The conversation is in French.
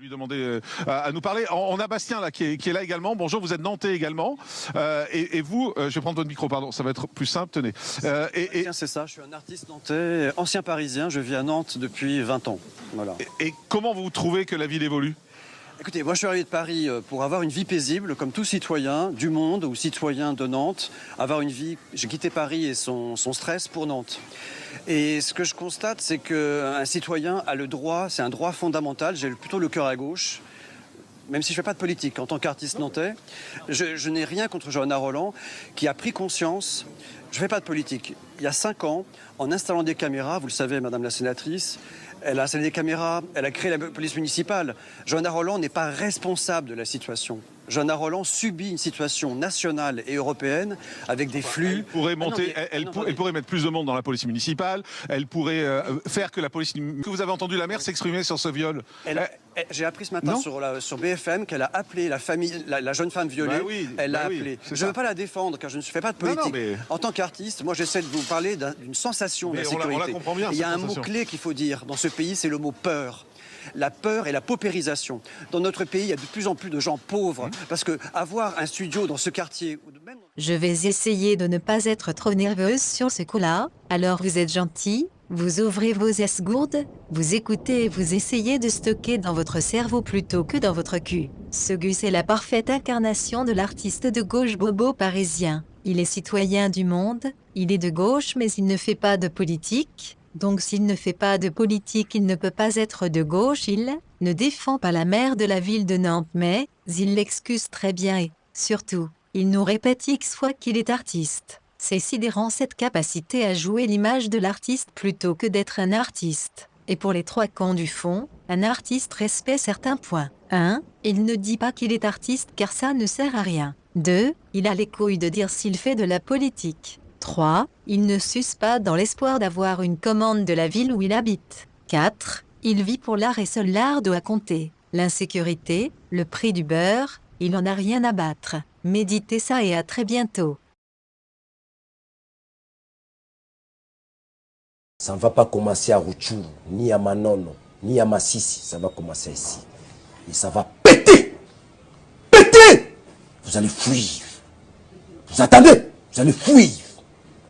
lui demander à nous parler. On a Bastien là qui est là également. Bonjour, vous êtes nantais également. Et vous, je vais prendre votre micro, pardon, ça va être plus simple, tenez. C'est ça, je suis un artiste nantais, ancien parisien, je vis à Nantes depuis 20 ans. Voilà. Et comment vous trouvez que la ville évolue ? Écoutez, moi je suis arrivé de Paris pour avoir une vie paisible, comme tout citoyen du monde ou citoyen de Nantes. Avoir une vie, j'ai quitté Paris et son stress pour Nantes. Et ce que je constate, c'est qu'un citoyen a le droit, c'est un droit fondamental, j'ai plutôt le cœur à gauche, même si je ne fais pas de politique en tant qu'artiste nantais, je n'ai rien contre Johanna Rolland qui a pris conscience, je ne fais pas de politique. Il y a 5 ans, en installant des caméras, vous le savez Madame la sénatrice, elle a installé des caméras, elle a créé la police municipale. Johanna Rolland n'est pas responsable de la situation. Johanna Rolland subit une situation nationale et européenne avec des flux. Elle pourrait monter, elle pourrait mettre plus de monde dans la police municipale. Elle pourrait faire que la police. Que vous avez entendu la maire s'exprimer sur ce viol. J'ai appris ce matin sur BFM qu'elle a appelé la famille, la jeune femme violée. Bah oui, elle l'a appelée. Je ne veux ça. pas la défendre car je ne fais pas de politique. Mais... En tant qu'artiste, moi j'essaie de vous parler d'une sensation d'insécurité. On la comprend bien. Il y a un mot-clé qu'il faut dire dans ce pays, c'est le mot peur. La peur et la paupérisation. Dans notre pays, il y a de plus en plus de gens pauvres. Parce que avoir un studio dans ce quartier... Je vais essayer de ne pas être trop nerveuse sur ce coup-là. Alors vous êtes gentil, vous ouvrez vos esgourdes, vous écoutez et vous essayez de stocker dans votre cerveau plutôt que dans votre cul. Ce Gus est la parfaite incarnation de l'artiste de gauche bobo parisien. Il est citoyen du monde, il est de gauche mais il ne fait pas de politique. Donc s'il ne fait pas de politique, il ne peut pas être de gauche, il ne défend pas la maire de la ville de Nantes, mais il l'excuse très bien et, surtout, il nous répète X fois qu'il est artiste. C'est sidérant cette capacité à jouer l'image de l'artiste plutôt que d'être un artiste. Et pour les 3 camps du fond, un artiste respecte certains points. 1. Il ne dit pas qu'il est artiste car ça ne sert à rien. 2. Il a les couilles de dire s'il fait de la politique. 3. Il ne suce pas dans l'espoir d'avoir une commande de la ville où il habite. 4. Il vit pour l'art et seul l'art doit compter. L'insécurité, le prix du beurre, il n'en a rien à battre. Méditez ça et à très bientôt. Ça ne va pas commencer à Rutshuru, ni à Manono, ni à Massissi. Ça va commencer ici. Et ça va péter. Péter. Vous allez fuir. Vous attendez. Vous allez fuir.